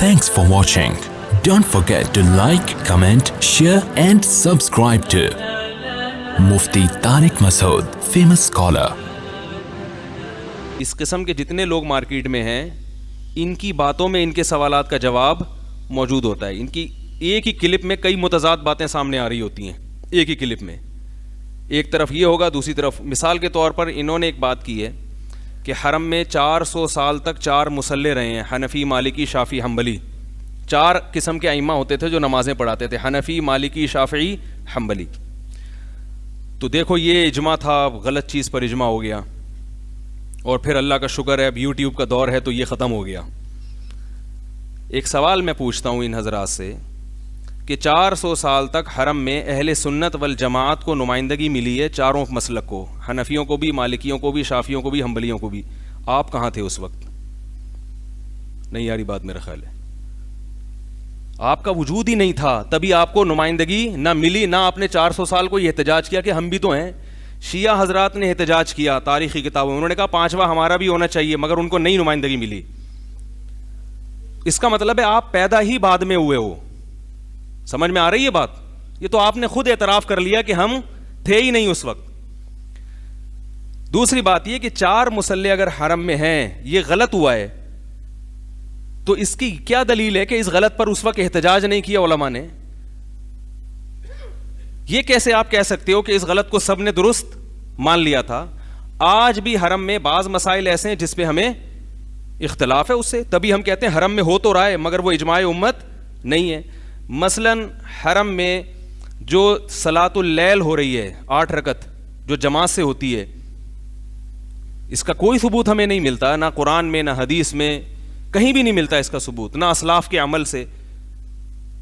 Thanks for watching. Don't forget to like, comment, share and subscribe to Mufti Tariq Masood, famous scholar. اس قسم کے جتنے لوگ market میں ہیں ان کی باتوں میں ان کے سوالات کا جواب موجود ہوتا ہے. ان کی ایک ہی کلپ میں کئی متضاد باتیں سامنے آ رہی ہوتی ہیں. ایک ہی کلپ میں ایک طرف یہ ہوگا, دوسری طرف مثال کے طور پر انہوں نے ایک بات کی ہے کہ حرم میں 400 سال تک 4 مصلی رہے ہیں, حنفی, مالکی, شافعی, حنبلی. 4 قسم کے ائمہ ہوتے تھے جو نمازیں پڑھاتے تھے, حنفی, مالکی, شافعی, حنبلی. تو دیکھو یہ اجماع تھا, غلط چیز پر اجماع ہو گیا, اور پھر اللہ کا شکر ہے اب یوٹیوب کا دور ہے تو یہ ختم ہو گیا. ایک سوال میں پوچھتا ہوں ان حضرات سے کہ 400 سال تک حرم میں اہل سنت والجماعت کو نمائندگی ملی ہے, چاروں مسلک کو, حنفیوں کو بھی, مالکیوں کو بھی, شافیوں کو بھی, حنبلیوں کو بھی. آپ کہاں تھے اس وقت؟ نہیں یاری بات میرا خیال ہے آپ کا وجود ہی نہیں تھا, تبھی آپ کو نمائندگی نہ ملی, نہ آپ نے 400 سال کو یہ احتجاج کیا کہ ہم بھی تو ہیں. شیعہ حضرات نے احتجاج کیا تاریخی کتابوں میں, انہوں نے کہا 5واں ہمارا بھی ہونا چاہیے, مگر ان کو نئی نمائندگی ملی. اس کا مطلب ہے آپ پیدا ہی بعد میں ہوئے ہو. سمجھ میں آ رہی ہے بات؟ یہ تو آپ نے خود اعتراف کر لیا کہ ہم تھے ہی نہیں اس وقت. دوسری بات یہ کہ 4 مصلی اگر حرم میں ہیں, یہ غلط ہوا ہے, تو اس کی کیا دلیل ہے کہ اس غلط پر اس وقت احتجاج نہیں کیا علماء نے؟ یہ کیسے آپ کہہ سکتے ہو کہ اس غلط کو سب نے درست مان لیا تھا؟ آج بھی حرم میں بعض مسائل ایسے ہیں جس پہ ہمیں اختلاف ہے اس سے, تبھی ہم کہتے ہیں حرم میں ہو تو رہا ہے مگر وہ اجماع امت نہیں ہے. مثلا حرم میں جو صلاۃ اللیل ہو رہی ہے 8 رکعت جو جماعت سے ہوتی ہے, اس کا کوئی ثبوت ہمیں نہیں ملتا, نہ قرآن میں نہ حدیث میں, کہیں بھی نہیں ملتا اس کا ثبوت, نہ اسلاف کے عمل سے.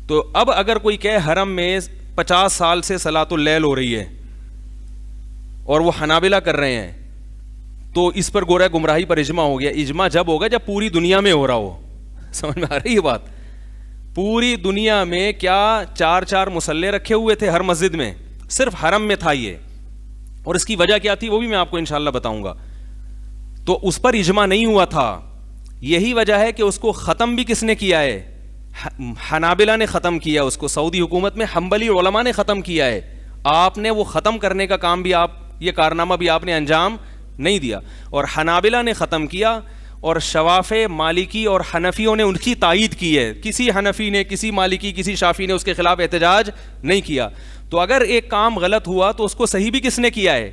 تو اب اگر کوئی کہے حرم میں 50 سال سے صلاۃ اللیل ہو رہی ہے اور وہ حنابلہ کر رہے ہیں, تو اس پر گورا گمراہی پر اجماع ہو گیا. اجماع جب ہوگا جب پوری دنیا میں ہو رہا ہو. سمجھ میں آ رہی ہے بات؟ پوری دنیا میں کیا 4 مصلی رکھے ہوئے تھے ہر مسجد میں؟ صرف حرم میں تھا یہ, اور اس کی وجہ کیا تھی وہ بھی میں آپ کو انشاءاللہ بتاؤں گا. تو اس پر اجماع نہیں ہوا تھا, یہی وجہ ہے کہ اس کو ختم بھی کس نے کیا ہے؟ حنابلہ نے ختم کیا اس کو, سعودی حکومت میں حنبلی علماء نے ختم کیا ہے. آپ نے وہ ختم کرنے کا کام بھی یہ کارنامہ بھی آپ نے انجام نہیں دیا, اور حنابلہ نے ختم کیا, اور شوافع, مالکی اور حنفیوں نے ان کی تائید کی ہے. کسی حنفی نے, کسی مالکی, کسی شافی نے اس کے خلاف احتجاج نہیں کیا. تو اگر ایک کام غلط ہوا تو اس کو صحیح بھی کس نے کیا ہے؟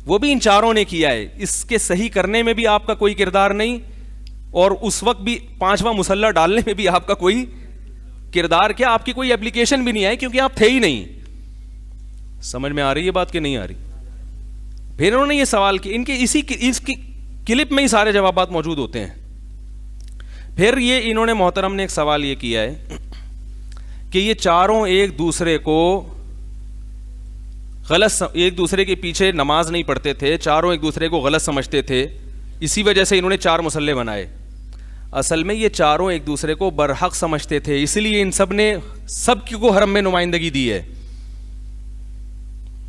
وہ بھی ان 4 نے کیا ہے. اس کے صحیح کرنے میں بھی آپ کا کوئی کردار نہیں, اور اس وقت بھی 5واں مصلی ڈالنے میں بھی آپ کا کوئی کردار کیا, آپ کی کوئی اپلیکیشن بھی نہیں آئی, کیونکہ آپ تھے ہی نہیں. سمجھ میں آ رہی ہے بات کہ نہیں آ رہی؟ پھر انہوں نے یہ سوال کیا, ان کے اس کی کلپ میں ہی سارے جوابات موجود ہوتے ہیں. پھر یہ انہوں نے محترم نے ایک سوال یہ کیا ہے کہ یہ 4 ایک دوسرے کو غلط, ایک دوسرے کے پیچھے نماز نہیں پڑھتے تھے, 4 ایک دوسرے کو غلط سمجھتے تھے, اسی وجہ سے انہوں نے 4 مصلی بنائے. اصل میں یہ 4 ایک دوسرے کو برحق سمجھتے تھے, اس لیے ان سب نے سب کو حرم میں نمائندگی دی ہے.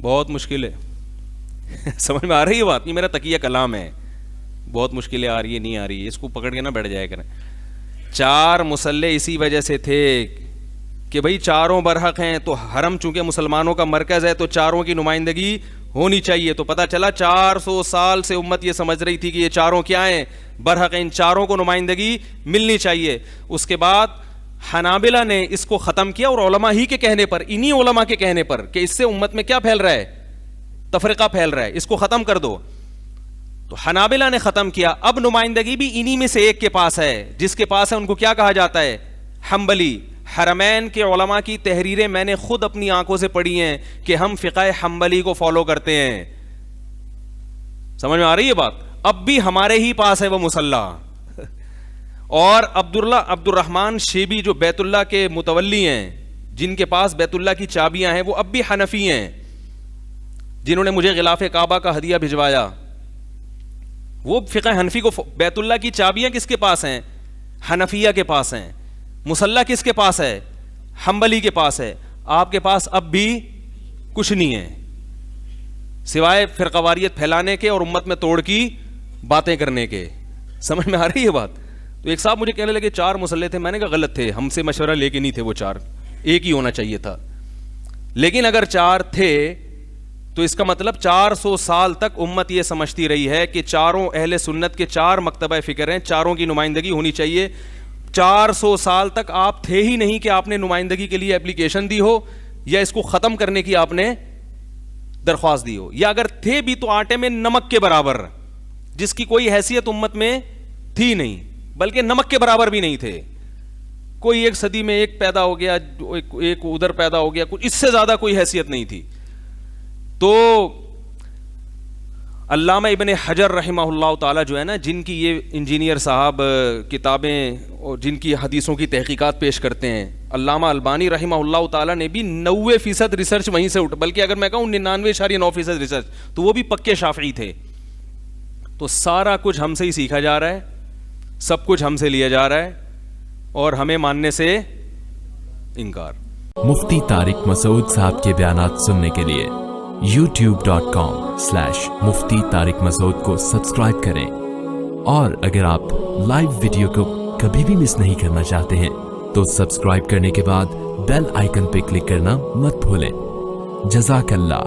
بہت مشکل ہے. سمجھ میں آ رہی ہے بات؟ نہیں, میرا تقیہ کلام ہے, بہت مشکلیں آ رہی ہے, نہیں آ رہی ہے, اس کو پکڑ کے نہ بیٹھ جائے کریں. 4 مصلی اسی وجہ سے تھے کہ بھئی 4 برحق ہیں, تو حرم چونکہ مسلمانوں کا مرکز ہے تو 4 کی نمائندگی ہونی چاہیے. تو پتہ چلا 400 سال سے امت یہ سمجھ رہی تھی کہ یہ 4 کیا ہیں؟ برحق ہیں, ان 4 کو نمائندگی ملنی چاہیے. اس کے بعد حنابلہ نے اس کو ختم کیا, اور علماء ہی کے کہنے پر, انہی علماء کے کہنے پر, کہ اس سے امت میں کیا پھیل رہا ہے؟ تفرقہ پھیل رہا ہے, اس کو ختم کر دو. تو حنابلہ نے ختم کیا. اب نمائندگی بھی انہی میں سے ایک کے پاس ہے, جس کے پاس ہے ان کو کیا کہا جاتا ہے؟ حنبلی. حرمین کے علماء کی تحریریں میں نے خود اپنی آنکھوں سے پڑھی ہیں کہ ہم فقہ حنبلی کو فالو کرتے ہیں. سمجھ میں آ رہی ہے بات؟ اب بھی ہمارے ہی پاس ہے وہ مصلی. اور عبد الرحمن شیبی جو بیت اللہ کے متولی ہیں, جن کے پاس بیت اللہ کی چابیاں ہیں, وہ اب بھی حنفی ہیں, جنہوں نے مجھے غلاف کعبہ کا ہدیہ بھجوایا. وہ فقہ حنفی کو, بیت اللہ کی چابیاں کس کے پاس ہیں؟ حنفیہ کے پاس ہیں. مصلی کس کے پاس ہے؟ حنبلی کے پاس ہے. آپ کے پاس اب بھی کچھ نہیں ہے سوائے فرقواریت پھیلانے کے اور امت میں توڑ کی باتیں کرنے کے. سمجھ میں آ رہی ہے بات؟ تو ایک صاحب مجھے کہنے لگے 4 مسلح تھے. میں نے کہا غلط تھے, ہم سے مشورہ لے کے نہیں تھے وہ 4, ایک ہی ہونا چاہیے تھا. لیکن اگر 4 تھے تو اس کا مطلب 400 سال تک امت یہ سمجھتی رہی ہے کہ چاروں اہل سنت کے 4 مکتبہ فکر ہیں, چاروں کی نمائندگی ہونی چاہیے. 400 سال تک آپ تھے ہی نہیں کہ آپ نے نمائندگی کے لیے اپلیکیشن دی ہو یا اس کو ختم کرنے کی آپ نے درخواست دی ہو, یا اگر تھے بھی تو آٹے میں نمک کے برابر, جس کی کوئی حیثیت امت میں تھی نہیں, بلکہ نمک کے برابر بھی نہیں تھے. کوئی ایک صدی میں ایک پیدا ہو گیا, ایک ادھر پیدا ہو گیا, کچھ اس سے زیادہ کوئی حیثیت نہیں تھی. تو علامہ ابن حجر رحمہ اللہ تعالی جو ہے نا, جن کی یہ انجینئر صاحب کتابیں اور جن کی حدیثوں کی تحقیقات پیش کرتے ہیں, علامہ البانی رحمہ اللہ تعالی نے بھی 90% ریسرچ وہیں سے بلکہ اگر میں کہوں 99.9% ریسرچ, تو وہ بھی پکے شافعی تھے. تو سارا کچھ ہم سے ہی سیکھا جا رہا ہے, سب کچھ ہم سے لیا جا رہا ہے اور ہمیں ماننے سے انکار. مفتی طارق مسعود صاحب کے بیانات سننے کے لیے youtube.com/مفتی طارق مسعود کو سبسکرائب کریں, اور اگر آپ لائیو ویڈیو کو کبھی بھی مس نہیں کرنا چاہتے ہیں تو سبسکرائب کرنے کے بعد بیل آئیکن پہ کلک کرنا مت بھولیں. جزاک اللہ.